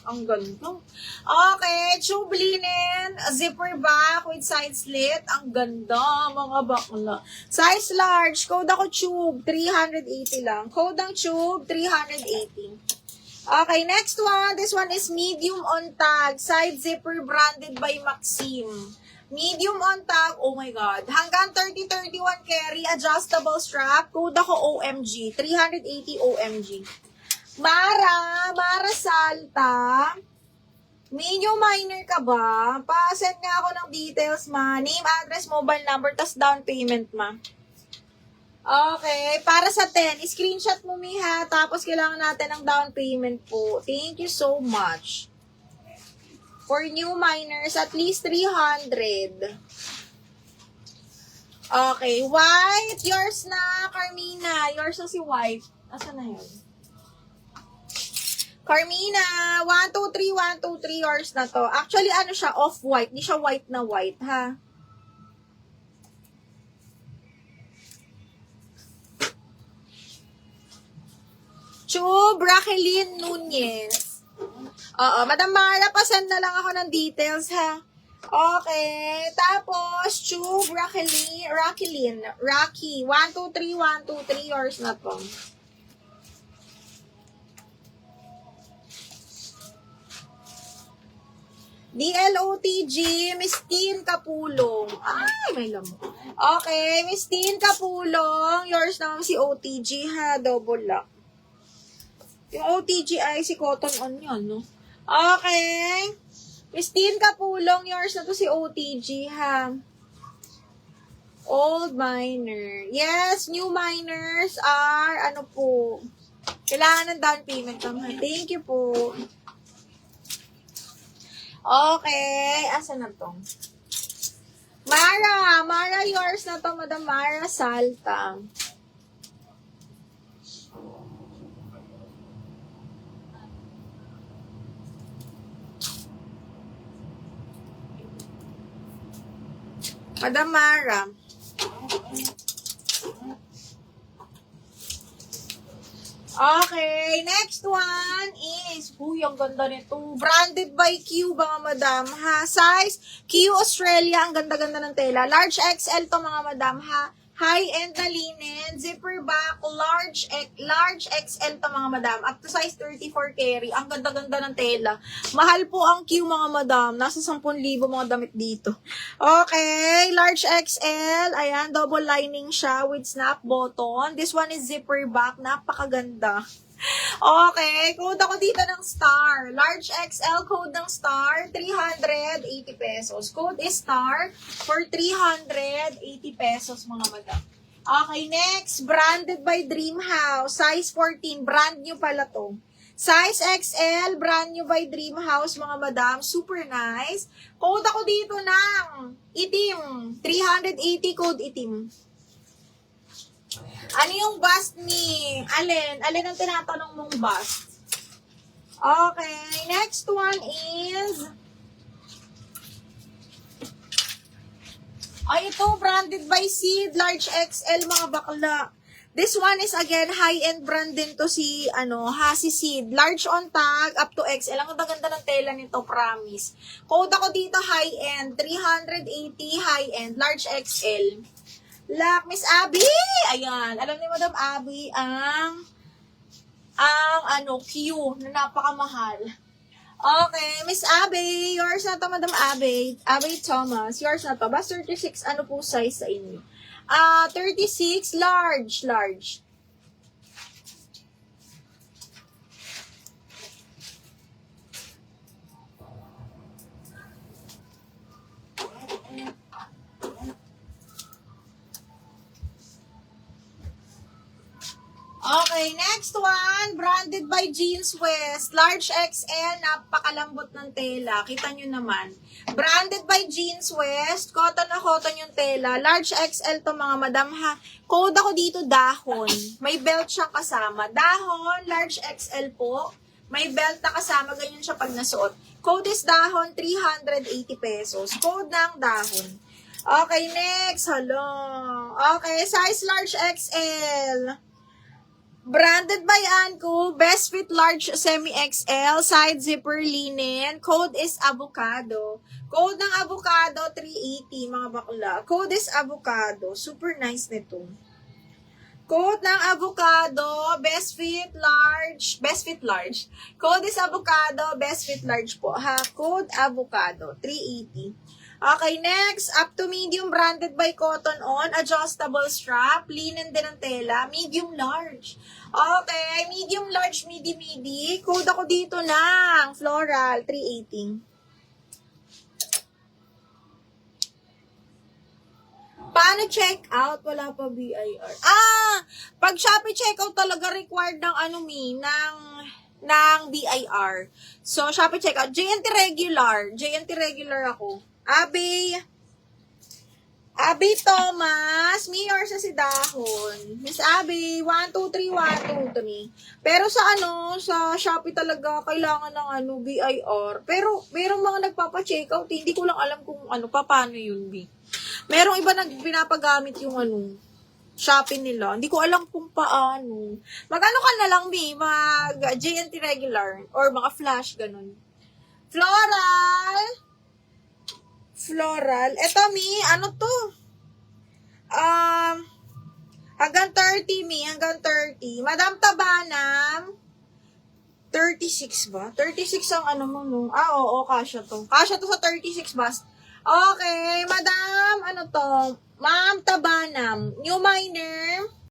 Ang ganda. Okay, tube linen, zipper back with side slit. Ang ganda, mga bakla. Size large, code ako tube, 380 lang. Code ng tube, 380. Okay, next one. This one is medium on tag. Side zipper branded by Maxim. Medium on tag. Oh my God. Hanggang 30-31 carry. Adjustable strap. Code ako OMG. 380 OMG. Mara Salta. Medium minor ka ba? Pa-send nga ako ng details, ma. Name, address, mobile number, tas down payment, ma. Okay, para sa 10, screenshot mo, Miha, tapos kailangan natin ng down payment po. Thank you so much. For new minors, at least 300. Okay, white, yours na, Carmina. Yours na si white. Asan na yun? Carmina, 1, 2, 3, 1, 2, 3, yours na to. Actually, ano siya, off-white. Hindi siya white na white, ha? Chub, Raquelin Nunez. Oo, Madam Mara, pasend na lang ako ng details, ha? Okay, tapos, Chub, Raquelin, Rocky, 1, 2, 3, 1, 2, 3, yours na to. DLOTG, Miss Teen Kapulong. Ay, may lamok. Okay, Miss Teen Kapulong, yours naman si OTG, ha? Double lock. Yung OTG ay si Cotton On yun, no? Okay. Miss Teen Kapulong, yours na to si OTG, ha? Old miner. Yes, new miners are, ano po, kailangan ng down payment naman. Thank you po. Okay. Asa na to? Mara, yours na to, Madam Mara Salta. Madam Mara. Okay, next one is, uy, ang ganda nito. Branded by Q, mga madam, ha? Size, Q Australia, ang ganda-ganda ng tela. Large XL to, mga madam, ha? High-end na linen, zipper back, large XL to, mga madam. Up to size 34 carry. Ang ganda-ganda ng tela. Mahal po ang Q, mga madam. Nasa 10,000 mga damit dito. Okay, large XL. Ayan, double lining siya with snap button. This one is zipper back. Napakaganda. Okay, code ako dito ng star. Large XL, code ng star, 380 pesos. Code is star for 380 pesos, mga madam. Okay, next, branded by Dream House. Size 14, brand new pala to. Size XL, brand new by Dream House, mga madam. Super nice. Code ako dito ng itim. 380 code itim. Ano yung bust ni Alin? Alin ang tinatanong mong bust? Okay, next one is... Ay, ito, branded by Seed, large XL, mga bakla. This one is again, high-end brand din to si, si Seed. Large on tag, up to XL. Ang ganda ng tela nito, promise. Code ako dito, high-end. 380 high-end, large XL. Look, Miss Abby! Ayan, alam ni Madam Abby ang Q na napakamahal. Okay, Miss Abby, yours na to, Madam Abby. Abby Thomas, yours na to. Bas 36, ano po size sa inyo? 36, large. Okay, next one, branded by Jeans West. Large XL, napakalambot ng tela. Kita nyo naman. Branded by Jeans West. Cotton na cotton yung tela. Large XL to, mga madam, ha. Code ako dito, dahon. May belt siyang kasama. Dahon, large XL po. May belt na kasama. Ganyan siya pag nasuot. Code is dahon, 380 pesos. Code ng dahon. Okay, next. Hello. Okay, size large XL. Branded by Anko, best fit large semi-XL, side zipper linen, code is avocado. Code ng avocado, 380 mga bakla. Code is avocado, super nice nito. Code ng avocado, best fit large. Code is avocado, best fit large po ha. Code avocado, 380. Okay, next, up to medium branded by Cotton On, adjustable strap, linen din ang tela, medium large. Okay, medium large, midi. Code ako dito ng floral, 380. Paano check out? Wala pa BIR. Pag Shopee checkout talaga required ng ng BIR. So, Shopee checkout, JNT regular ako. Abby Thomas, Mayor sa Sidahon. Miss Abby, 123. Pero sa sa Shopee talaga kailangan ng BIR. Pero merong mga nagpapa-checkout, hindi ko lang alam kung paano yun, B. Merong iba pinapagamit yung Shopee nila. Hindi ko alam kung paano. Mag-ano ka na lang, B, mag JNT regular or mga flash ganun. Floral. Eto, Mi, ano to? Hanggang 30, Mi. Hanggang 30. Madam Tabanam, 36 ba? 36 ang mo, no? Oo, kasya to. Kasya to sa 36 ba? Okay, Madam, Ma'am Tabanam. New minor.